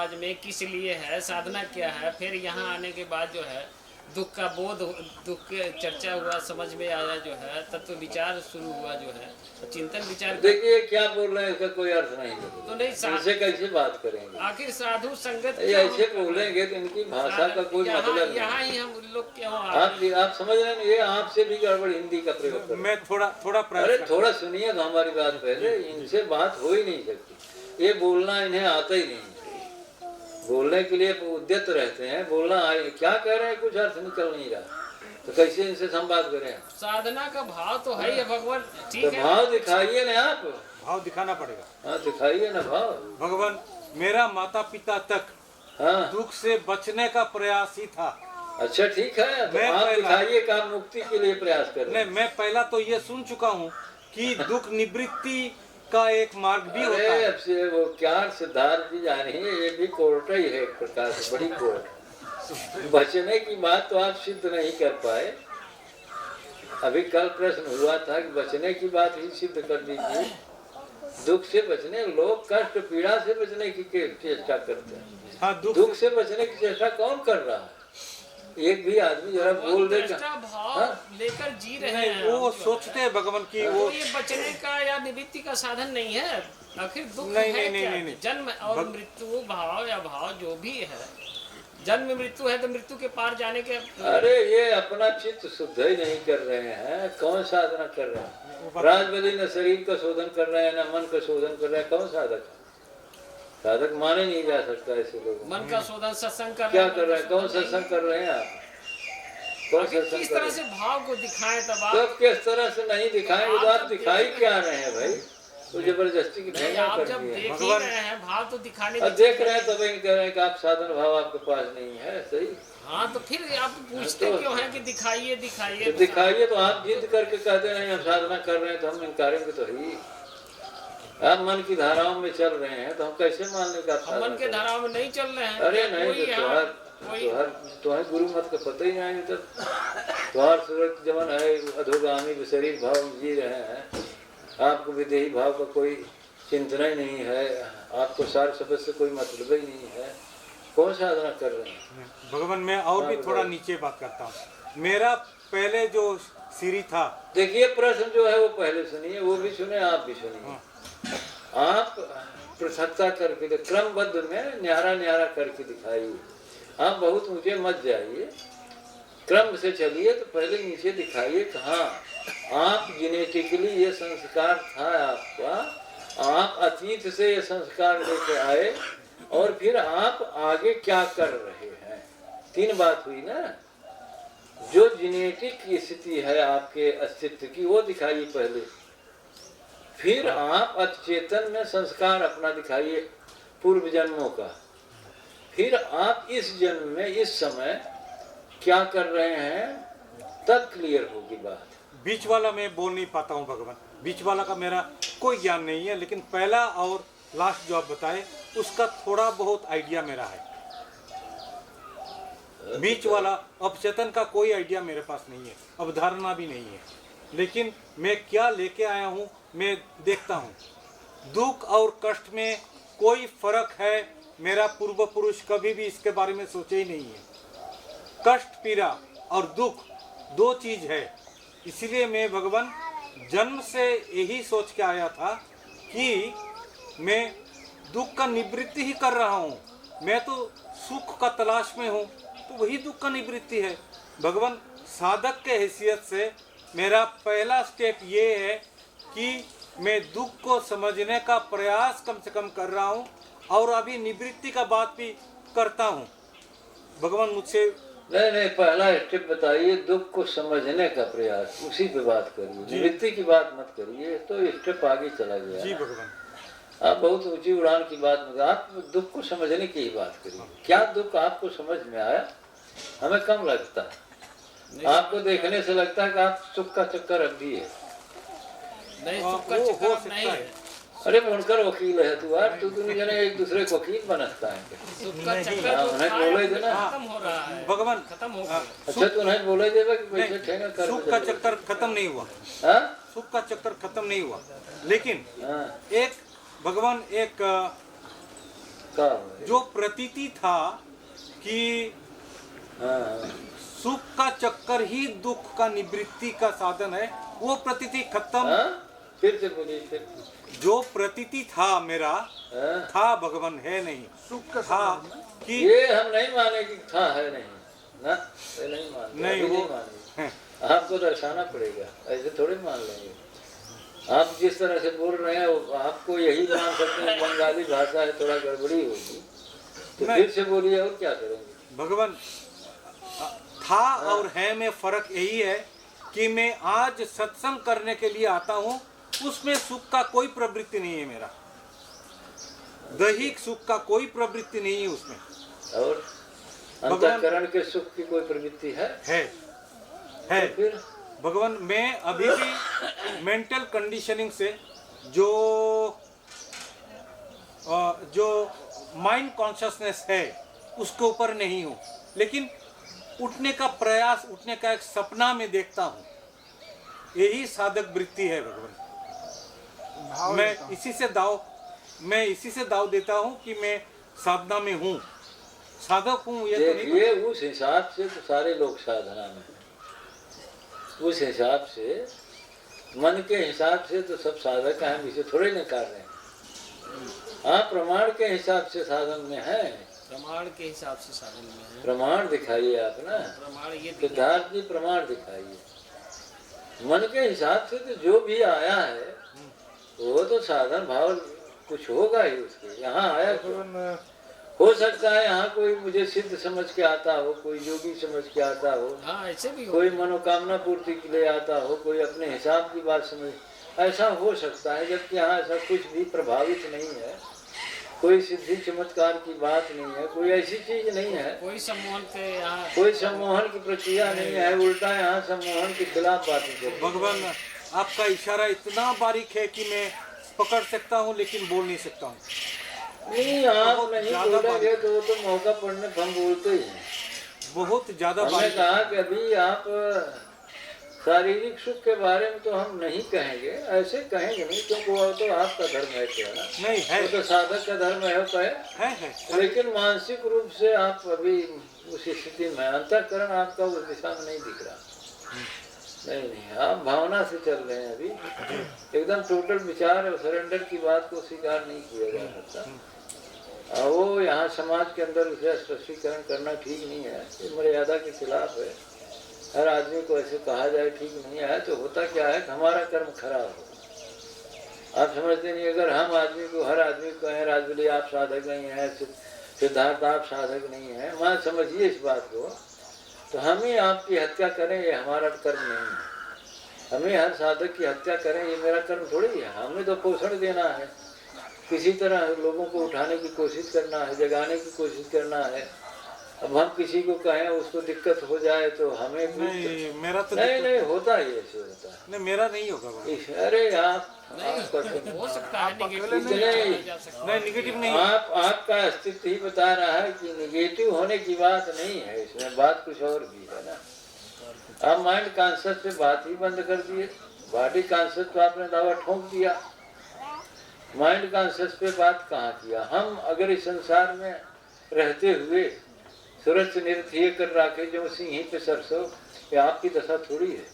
समाज में किस लिए है, साधना क्या है। फिर यहाँ आने के बाद जो है दुख का बोध, दुख के चर्चा हुआ, समझ में आया जो है, तत्व विचार शुरू हुआ जो है, चिंतन विचार। देखिए क्या बोल रहे हैं इसका कोई अर्थ नहीं है, तो नहीं इनसे कैसे बात करेंगे। आखिर साधु संगत ऐसे बोलेंगे तो इनकी भाषा का कोई मतलब यहाँ ही हम लोग क्यों आप समझ रहे हैं। ये आपसे भी गड़बड़ हिंदी का प्रयोग कर। मैं थोड़ा अरे थोड़ा सुनिए तो हमारी बात पहले। इनसे बात हो ही नहीं सकती, ये बोलना इन्हें आता ही नहीं। बोलने के लिए उद्यत रहते हैं, बोलना क्या कह रहे हैं कुछ अर्थ निकल नहीं रहा, तो कैसे इनसे संवाद करें। साधना का भाव तो है ही भगवान, ठीक तो है। भाव दिखाइए ना, आप भाव दिखाना पड़ेगा। हाँ दिखाइए ना भाव। भगवान मेरा माता पिता तक हाँ दुख से बचने का प्रयास ही था। अच्छा ठीक है, तो आप दिखाइए कि आप मुक्ति के लिए प्रयास कर रहे हैं। मैं पहला तो ये सुन चुका हूँ कि दुख निवृत्ति का एक मार्ग भी होता है। अब से वो क्या सिद्धार्थ जी जानिए, ये भी कोर्ट ही है एक प्रकार से, बड़ी कोर्ट। बचने की बात तो आप सिद्ध नहीं कर पाए। अभी कल प्रश्न हुआ था कि बचने की बात ही सिद्ध कर दीजिए। दुख से बचने, लोग कष्ट पीड़ा से बचने की चेष्टा करते हैं। हाँ, दुख से बचने की चेष्टा कौन कर रहा है। एक भी आदमी जरा बोल देगा भाव लेकर जी रहे हैं। वो सोचते हैं भगवान की वो ये बचने का या निवृत्ति का साधन नहीं है। आखिर दुख नहीं, है नहीं, क्या? नहीं, नहीं। जन्म और मृत्यु, भाव या भाव जो भी है, जन्म मृत्यु है तो मृत्यु के पार जाने के। अरे ये अपना चित्त शुद्ध ही नहीं कर रहे हैं, कौन साधना कर रहे हैं। राजबली न शरीर का शोधन कर रहे हैं, न मन का शोधन कर रहे हैं, कौन साधक है। साधक माने नहीं जा सकता ऐसे लोग। मन का शोधन सत्संग कर क्या कर रहे हैं, कौन सत्संग कर रहे हैं आप, कौन सत्संग किस कर तरह रहे से हैं। भाव को दिखाएं तब आप। तब किस तरह से नहीं दिखाएंगे तो आप दिखाई क्या रहे हैं भाई, तो जबरदस्ती की नहीं, ठेंगा आप कर जब दिए। देख ही रहे हैं भाव तो दिखाने अब देख रहे हैं तब इन कह रहे हैं कि आप साधन भाव आपके पास नहीं है। सही। हाँ तो फिर आप पूछते क्यों हैं कि दिखाइए दिखाइए। तो दिखाइए, तो आप जिद करके कहते हैं हम साधना कर रहे हैं तो हम इनकारेंगे तो ही। आप मन की धाराओं में चल रहे हैं तो हम कैसे मान लें कि आप हम मन के धाराओं में नहीं चल रहे हैं। अरे नहीं, तुम्हारे गुरु मत का पता ही नहीं। तो तुम्हार सूरत जमन है अधोगामी शरीर भाव में जी रहे हैं, आपको विदेही भाव का कोई चिंतन ही नहीं है, आपको सार शब्द से कोई मतलब ही नहीं है, कौन साधना कर रहे हैं। भगवान मैं और भी थोड़ा नीचे बात करता हूँ। मेरा पहले जो सीढ़ी था, देखिए प्रश्न जो है वो पहले सुनिए, वो भी सुने आप भी सुनिए। आप पृथकता करके क्रमबद्ध में न्यारा न्यारा करके दिखाइए। आप बहुत ऊंचे मत जाइए, क्रम से चलिए। तो पहले नीचे दिखाइए कि हाँ आप जेनेटिकली ये संस्कार था आपका, आप अतीत से ये संस्कार लेके आए और फिर आप आगे क्या कर रहे हैं। तीन बात हुई ना। जो जेनेटिक की स्थिति है आपके अस्तित्व की वो दिखाइए पहले, फिर आप अचेतन में संस्कार अपना दिखाइए पूर्व जन्मों का, फिर आप इस जन्म में इस समय क्या कर रहे हैं, तब क्लियर होगी बात। बीच वाला मैं बोल नहीं पाता हूँ भगवान, बीच वाला का मेरा कोई ज्ञान नहीं है, लेकिन पहला और लास्ट जो आप बताए उसका थोड़ा बहुत आइडिया मेरा है। बीच वाला अपचेतन का कोई आइडिया मेरे पास नहीं है, अवधारणा भी नहीं है। लेकिन मैं क्या लेके आया हूँ मैं देखता हूँ। दुख और कष्ट में कोई फर्क है, मेरा पूर्व पुरुष कभी भी इसके बारे में सोचे ही नहीं है। कष्ट पीड़ा और दुख दो चीज है। इसलिए मैं भगवान जन्म से यही सोच के आया था कि मैं दुख का निवृत्ति ही कर रहा हूँ। मैं तो सुख का तलाश में हूँ, तो वही दुख का निवृत्ति है। भगवान साधक के हैसियत से मेरा पहला स्टेप ये है कि मैं दुख को समझने का प्रयास कम से कम कर रहा हूँ और अभी निवृत्ति का बात भी करता हूँ। भगवान मुझसे नहीं, पहला स्टेप बताइए, दुख को समझने का प्रयास, उसी पे बात करिए, निवृत्ति की बात मत करिए, तो स्टेप आगे चला गया। जी भगवान, आप बहुत ऊंची उड़ान की बात मत, आप दुख को समझने की ही बात करिए। क्या दुख आपको समझ में आया, हमें कम लगता है। आपको देखने से लगता है कि आप सुख का चक्कर अब भी है। नहीं, सुख का चक्कर नहीं है। अरे मुनकर वकील है तू यार, तू दोनों जने एक दूसरे को वकील बनता है। सुख का चक्कर उन्हें बोले थे ना, खत्म हो रहा है भगवान खत्म हो गया। अच्छा तो उन्हें बोले देगा कि पैसे ठेंगा कर। सुख का चक्कर खत्म नहीं हुआ, सुख का चक्कर खत्म नहीं हुआ, लेकिन एक भगवान एक का जो प्रतीति था कि हाँ सुख का चक्कर ही दुख का निवृत्ति का साधन है, वो प्रतीति खत्म। हाँ फिर से बोलिए फिर। जो प्रतीति था मेरा, हाँ? था भगवान है नहीं, सुख का था साधन है। कि ये हम नहीं माने कि था है नहीं ना, ये नहीं मानते, नहीं, अभी वो नहीं मानेंगे। है। आपको दर्शाना पड़ेगा, ऐसे थोड़े मान लेंगे। आप जिस तरह से बोल रहे हैं वो आपको यही मान सकते हैं बंगाली भाषा है, थोड़ा गड़बड़ी होगी तो नहीं। फिर से बोलिए और क्या करेंगे। भगवान था और है में फर्क यही है कि मैं आज सत्संग करने के लिए आता हूँ, उसमें सुख का कोई प्रवृत्ति नहीं है मेरा, दैहिक सुख का कोई प्रवृत्ति नहीं है उसमें। और भगवान- अंतःकरण के सुख की कोई प्रवृत्ति है है तो फिर भगवान, मैं अभी भी मेंटल कंडीशनिंग से जो माइंड कॉन्शियसनेस है उसके ऊपर नहीं हूँ, लेकिन उठने का प्रयास, उठने का एक सपना में देखता हूँ, यही साधक वृत्ति है भगवान। भाव मैं लेता हूं। इसी से दाव देता हूँ कि मैं साधना में हूँ, साधक हूँ, ये तो नहीं। देखिए उस हिसाब से तो सारे लोग साधना में हैं। उस हिसाब से मन के हिसाब से तो सब साधक हैं, हम इसे थोड़े नहीं कर रहे हैं। हाँ प्रमाण के हिसाब से साधन में है, प्रमाण के हिसाब से साधन में है। प्रमाण दिखाइए आप ना, प्रमाण ये सिद्धार्थ जी प्रमाण दिखाइए। मन के हिसाब से तो जो भी आया है वो तो साधन भाव कुछ होगा ही उसके। यहाँ आया क्यों? भगवान हो सकता है यहाँ कोई मुझे सिद्ध समझ के आता हो, कोई योगी समझ के आता हो, हाँ ऐसे भी हो। कोई मनोकामना पूर्ति के लिए आता हो, कोई अपने हिसाब की बात समझ, ऐसा हो सकता है। जबकि यहाँ ऐसा कुछ भी प्रभावित नहीं है, कोई सिद्धि चमत्कार की बात नहीं है, कोई ऐसी चीज नहीं है, कोई सम्मोहन के यहाँ कोई सम्मोहन की प्रक्रिया नहीं है। उल्टा यहाँ सम्मोहन के खिलाफ बातें चल रही हैं। भगवान आपका इशारा इतना बारीक है कि मैं पकड़ सकता हूँ लेकिन बोल नहीं सकता हूँ। नहीं आप बहुत नहीं ज्यादा बोलेंगे तो वो तो मौका पड़ने पर हम बोलते ही हैं। बहुत ज्यादा हमने बारीक। कहा कि अभी आप शारीरिक सुख के बारे में तो हम नहीं कहेंगे, ऐसे कहेंगे नहीं, क्योंकि वो तो आपका धर्म है क्या ना, नहीं है, वो तो साधक का धर्म है, वो कहे। है। लेकिन मानसिक रूप से आप अभी उस स्थिति में, अंतःकरण आपका उस दिशा में नहीं दिख रहा। नहीं आप भावना से चल रहे हैं अभी, एकदम टोटल विचार और सरेंडर की बात को स्वीकार नहीं किया जा सकता। और वो यहाँ समाज के अंदर उसे स्पष्टीकरण करना ठीक नहीं है, ये मर्यादा के खिलाफ है। हर आदमी को ऐसे कहा जाए ठीक नहीं है, तो होता क्या है कि हमारा कर्म खराब हो। आप समझते नहीं, अगर हम आदमी को, हर आदमी को कहें राजबली आप साधक नहीं है, सिद्धार्थ आप साधक नहीं है, मां समझिए इस बात को, तो हम ही आपकी हत्या करें ये हमारा कर्म नहीं है। हमें हर साधक की हत्या करें ये मेरा कर्म थोड़ी है। हमें तो पोषण देना है, किसी तरह लोगों को उठाने की कोशिश करना है, जगाने की कोशिश करना है। अब हम किसी को कहें उसको दिक्कत हो जाए तो हमें नहीं मेरा तो नहीं होता है, ऐसे होता है। नहीं, मेरा नहीं होगा भगवान। अरे आप हो सकता है नेगेटिव नहीं, जा सकता नहीं निगेटिव नहीं। आपका अस्तित्व ही बता रहा है कि निगेटिव होने की बात नहीं है, इसमें बात कुछ और भी है ना। आप माइंड कॉन्शियस से बात ही बंद कर दिए, बॉडी कॉन्शियस पे आपने दावा ठोक दिया, माइंड कॉन्शियस पे बात कहाँ किया। हम अगर इस संसार में रहते हुए सूरज से निरथिय कर रखे जो सिंह पे सरसों, ये आपकी दशा थोड़ी है।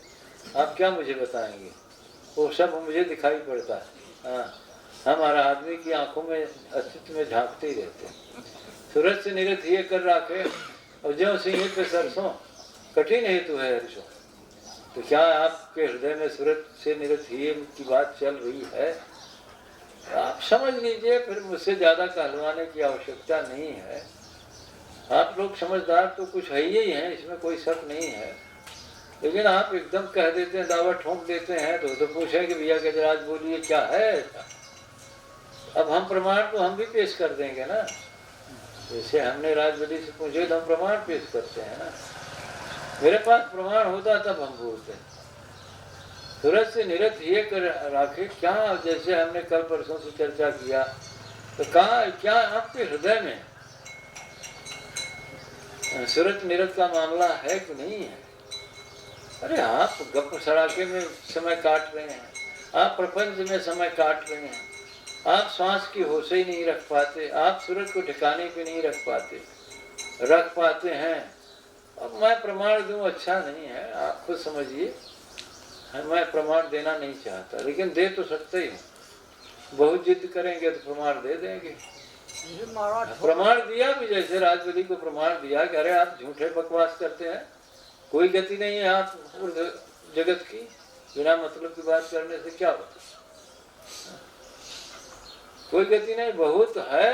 आप क्या मुझे बताएंगे, वो सब मुझे दिखाई पड़ता है। हाँ, हमारा आदमी की आंखों में अस्तित्व में झांकते ही रहते हैं। सूरज से निरथिय कर रखे और जो सिंह पे सरसों, कठिन हेतु है हर्षो। तो क्या आपके हृदय में सूरज से निरथिय की बात चल रही है? आप समझ लीजिए, फिर मुझसे ज्यादा कहलवाने की आवश्यकता नहीं है। आप लोग समझदार तो कुछ है ही हैं, इसमें कोई शक नहीं है, लेकिन आप एकदम कह देते हैं, दावा ठोंक देते हैं, तो पूछे कि भैया गजराज बोलिए क्या है ऐसा। अब हम प्रमाण तो हम भी पेश कर देंगे ना, जैसे हमने राजबली से पूछे तो हम प्रमाण पेश करते हैं ना। मेरे पास प्रमाण होता तब हम बोलते हैं। सूरज से निरत ये कर रखे क्या, जैसे हमने कल परसों से चर्चा किया, तो कहा क्या आपके हृदय में सूरज निरत का मामला है कि नहीं है? अरे आप गप सड़ाके में समय काट रहे हैं, आप प्रपंच में समय काट रहे हैं, आप श्वास की होश ही नहीं रख पाते, आप सूरज को ठिकाने पे नहीं रख पाते हैं। अब मैं प्रमाण दूं अच्छा नहीं है, आप खुद समझिए। मैं प्रमाण देना नहीं चाहता, लेकिन दे तो सकते ही हूँ। बहुत जिद करेंगे तो प्रमाण दे देंगे। प्रमाण दिया भी, जैसे राजबली को प्रमाण दिया कि अरे आप झूठे बकवास करते हैं, कोई गति नहीं है आप जगत की, बिना मतलब की बात करने से क्या होता, कोई गति नहीं, बहुत है।